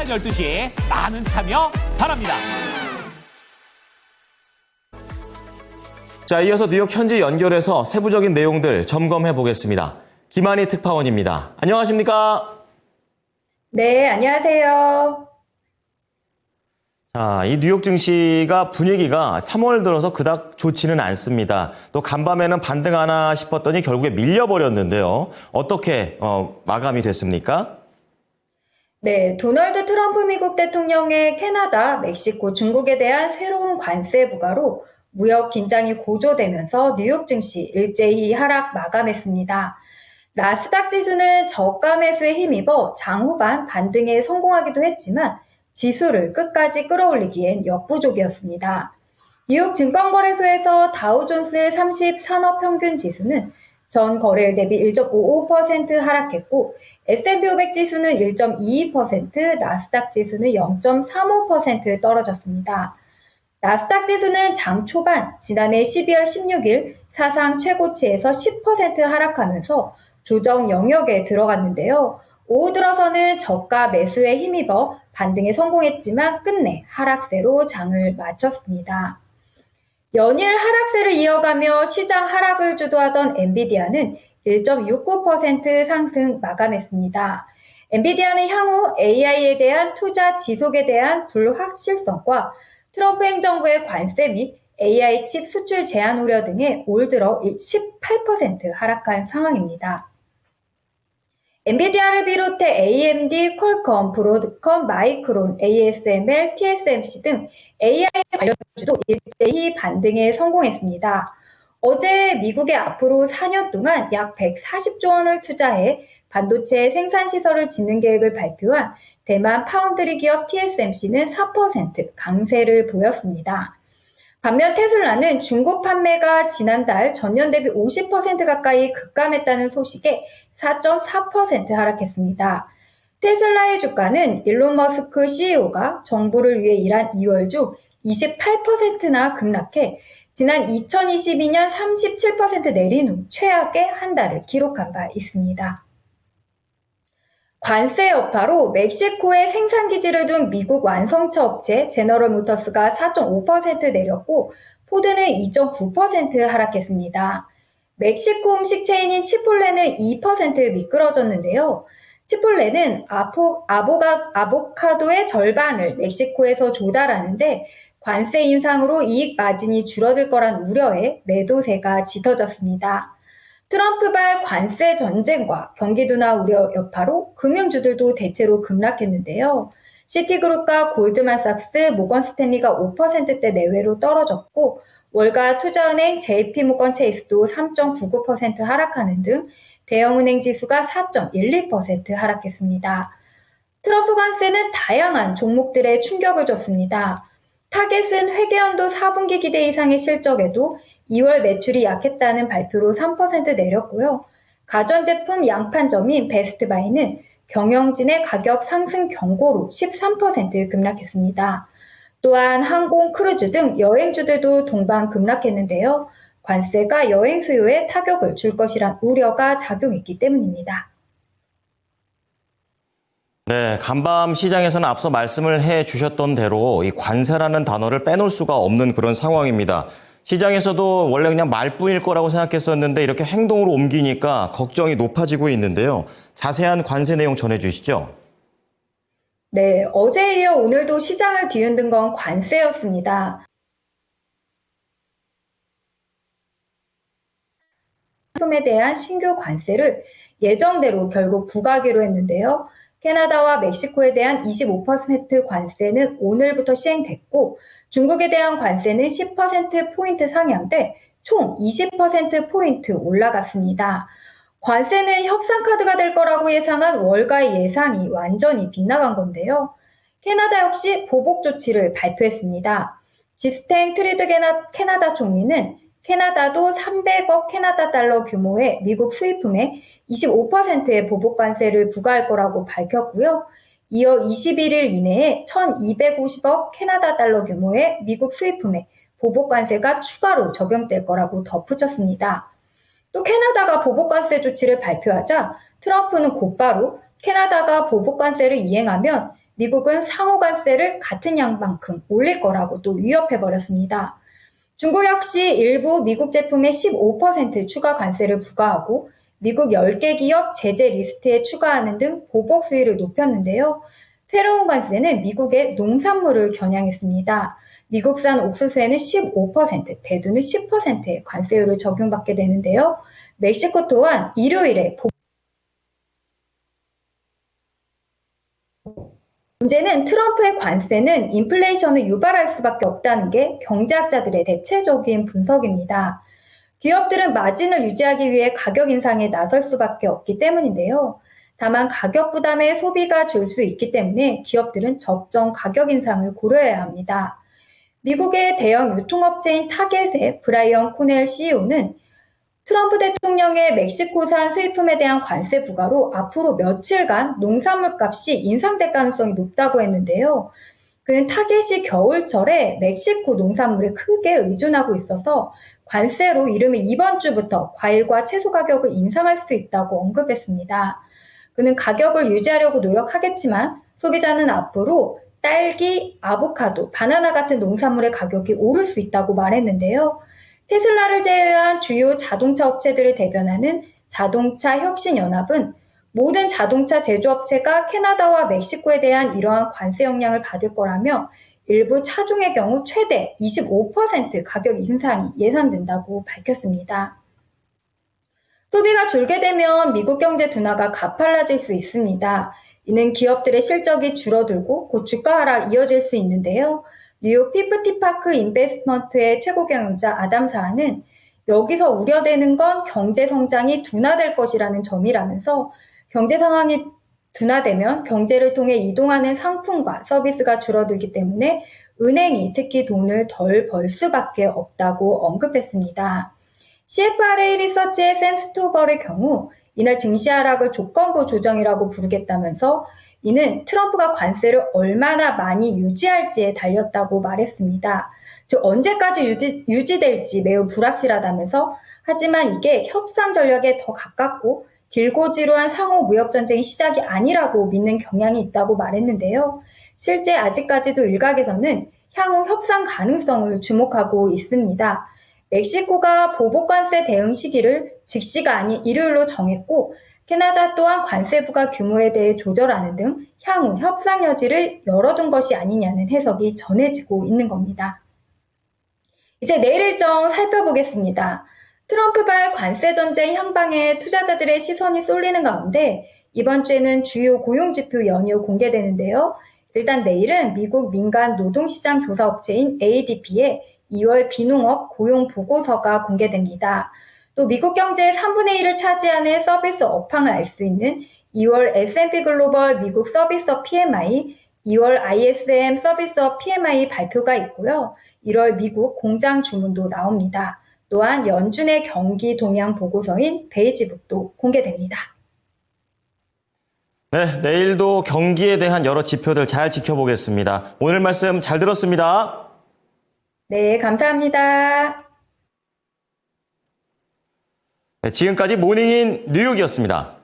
12시에 많은 참여 바랍니다. 자, 이어서 뉴욕 현지 연결해서 세부적인 내용들 점검해 보겠습니다. 김한희 특파원입니다. 안녕하십니까? 네, 안녕하세요. 자, 이 뉴욕 증시가 분위기가 3월 들어서 그닥 좋지는 않습니다. 또 간밤에는 반등하나 싶었더니 결국에 밀려버렸는데요. 어떻게 마감이 됐습니까? 네, 도널드 트럼프 미국 대통령의 캐나다, 멕시코, 중국에 대한 새로운 관세 부과로 무역 긴장이 고조되면서 뉴욕 증시 일제히 하락 마감했습니다. 나스닥 지수는 저가 매수에 힘입어 장후반 반등에 성공하기도 했지만 지수를 끝까지 끌어올리기엔 역부족이었습니다. 뉴욕 증권거래소에서 다우존스 30 산업평균 지수는 전 거래일 대비 1.55% 하락했고 S&P 500 지수는 1.22%, 나스닥 지수는 0.35% 떨어졌습니다. 나스닥 지수는 장 초반 지난해 12월 16일 사상 최고치에서 10% 하락하면서 조정 영역에 들어갔는데요. 오후 들어서는 저가 매수에 힘입어 반등에 성공했지만 끝내 하락세로 장을 마쳤습니다. 연일 하락세를 이어가며 시장 하락을 주도하던 엔비디아는 1.69% 상승 마감했습니다. 엔비디아는 향후 AI에 대한 투자 지속에 대한 불확실성과 트럼프 행정부의 관세 및 AI 칩 수출 제한 우려 등에 올 들어 18% 하락한 상황입니다. 엔비디아를 비롯해 AMD, 퀄컴, 브로드컴, 마이크론, ASML, TSMC 등 AI 관련주도 일제히 반등에 성공했습니다. 어제 미국에 앞으로 4년 동안 약 140조 원을 투자해 반도체 생산 시설을 짓는 계획을 발표한 대만 파운드리 기업 TSMC는 4% 강세를 보였습니다. 반면 테슬라는 중국 판매가 지난달 전년 대비 50% 가까이 급감했다는 소식에 4.4% 하락했습니다. 테슬라의 주가는 일론 머스크 CEO가 정부를 위해 일한 2월 중 28%나 급락해 지난 2022년 37% 내린 후 최악의 한 달을 기록한 바 있습니다. 관세 여파로 멕시코에 생산기지를 둔 미국 완성차 업체 제너럴 모터스가 4.5% 내렸고 포드는 2.9% 하락했습니다. 멕시코 음식 체인인 치폴레는 2% 미끄러졌는데요. 치폴레는 아보카도의 절반을 멕시코에서 조달하는데 관세 인상으로 이익 마진이 줄어들 거란 우려에 매도세가 짙어졌습니다. 트럼프발 관세 전쟁과 경기 둔화 우려 여파로 금융주들도 대체로 급락했는데요. 시티그룹과 골드만삭스, 모건스탠리가 5%대 내외로 떨어졌고 월가 투자은행 JP모건 체이스도 3.99% 하락하는 등 대형은행 지수가 4.12% 하락했습니다. 트럼프 관세는 다양한 종목들에 충격을 줬습니다. 타겟은 회계연도 4분기 기대 이상의 실적에도 2월 매출이 약했다는 발표로 3% 내렸고요. 가전제품 양판점인 베스트바이는 경영진의 가격 상승 경고로 13% 급락했습니다. 또한 항공, 크루즈 등 여행주들도 동반 급락했는데요. 관세가 여행 수요에 타격을 줄 것이란 우려가 작용했기 때문입니다. 네, 간밤 시장에서는 앞서 말씀을 해 주셨던 대로 이 관세라는 단어를 빼놓을 수가 없는 그런 상황입니다. 시장에서도 원래 그냥 말뿐일 거라고 생각했었는데 이렇게 행동으로 옮기니까 걱정이 높아지고 있는데요. 자세한 관세 내용 전해주시죠. 네, 어제에 이어 오늘도 시장을 뒤흔든 건 관세였습니다. 품에 대한 신규 관세를 예정대로 결국 부과하기로 했는데요. 캐나다와 멕시코에 대한 25% 관세는 오늘부터 시행됐고 중국에 대한 관세는 10%포인트 상향돼 총 20%포인트 올라갔습니다. 관세는 협상카드가 될 거라고 예상한 월가의 예상이 완전히 빗나간 건데요. 캐나다 역시 보복 조치를 발표했습니다. 지스탱 트리드 캐나다 총리는 캐나다도 300억 캐나다 달러 규모의 미국 수입품에 25%의 보복 관세를 부과할 거라고 밝혔고요. 이어 21일 이내에 1,250억 캐나다 달러 규모의 미국 수입품에 보복 관세가 추가로 적용될 거라고 덧붙였습니다. 또 캐나다가 보복 관세 조치를 발표하자 트럼프는 곧바로 캐나다가 보복 관세를 이행하면 미국은 상호 관세를 같은 양만큼 올릴 거라고 또 위협해버렸습니다. 중국 역시 일부 미국 제품에 15% 추가 관세를 부과하고 미국 10개 기업 제재 리스트에 추가하는 등 보복 수위를 높였는데요. 새로운 관세는 미국의 농산물을 겨냥했습니다. 미국산 옥수수에는 15%, 대두는 10%의 관세율을 적용받게 되는데요. 멕시코 또한 일요일에 문제는 트럼프의 관세는 인플레이션을 유발할 수밖에 없다는 게 경제학자들의 대체적인 분석입니다. 기업들은 마진을 유지하기 위해 가격 인상에 나설 수밖에 없기 때문인데요. 다만 가격 부담에 소비가 줄 수 있기 때문에 기업들은 적정 가격 인상을 고려해야 합니다. 미국의 대형 유통업체인 타겟의 브라이언 코넬 CEO는 트럼프 대통령의 멕시코산 수입품에 대한 관세 부과로 앞으로 며칠간 농산물 값이 인상될 가능성이 높다고 했는데요. 그는 타겟이 겨울철에 멕시코 농산물에 크게 의존하고 있어서 관세로 이르면 이번 주부터 과일과 채소 가격을 인상할 수 있다고 언급했습니다. 그는 가격을 유지하려고 노력하겠지만 소비자는 앞으로 딸기, 아보카도, 바나나 같은 농산물의 가격이 오를 수 있다고 말했는데요. 테슬라를 제외한 주요 자동차 업체들을 대변하는 자동차 혁신연합은 모든 자동차 제조업체가 캐나다와 멕시코에 대한 이러한 관세 영향을 받을 거라며 일부 차종의 경우 최대 25% 가격 인상이 예상된다고 밝혔습니다. 소비가 줄게 되면 미국 경제 둔화가 가팔라질 수 있습니다. 이는 기업들의 실적이 줄어들고 곧 주가 하락 이어질 수 있는데요. 뉴욕 피프티파크 인베스트먼트의 최고 경영자 아담 사하는 여기서 우려되는 건 경제 성장이 둔화될 것이라는 점이라면서 경제 상황이 둔화되면 경제를 통해 이동하는 상품과 서비스가 줄어들기 때문에 은행이 특히 돈을 덜 벌 수밖에 없다고 언급했습니다. CFRA 리서치의 샘 스토벌의 경우 이날 증시 하락을 조건부 조정이라고 부르겠다면서 이는 트럼프가 관세를 얼마나 많이 유지할지에 달렸다고 말했습니다. 즉 언제까지 유지될지 매우 불확실하다면서 하지만 이게 협상 전략에 더 가깝고 길고 지루한 상호 무역 전쟁의 시작이 아니라고 믿는 경향이 있다고 말했는데요. 실제 아직까지도 일각에서는 향후 협상 가능성을 주목하고 있습니다. 멕시코가 보복 관세 대응 시기를 즉시가 아닌 일요일로 정했고 캐나다 또한 관세 부과 규모에 대해 조절하는 등 향후 협상 여지를 열어둔 것이 아니냐는 해석이 전해지고 있는 겁니다. 이제 내일 일정 살펴보겠습니다. 트럼프발 관세 전쟁 향방에 투자자들의 시선이 쏠리는 가운데 이번 주에는 주요 고용지표 연이어 공개되는데요. 일단 내일은 미국 민간 노동시장 조사업체인 ADP의 2월 비농업 고용 보고서가 공개됩니다. 또 미국 경제의 3분의 1을 차지하는 서비스 업황을 알 수 있는 2월 S&P 글로벌 미국 서비스업 PMI, 2월 ISM 서비스업 PMI 발표가 있고요. 1월 미국 공장 주문도 나옵니다. 또한 연준의 경기 동향 보고서인 베이지북도 공개됩니다. 네, 내일도 경기에 대한 여러 지표들 잘 지켜보겠습니다. 오늘 말씀 잘 들었습니다. 네, 감사합니다. 네, 지금까지 모닝인 뉴욕이었습니다.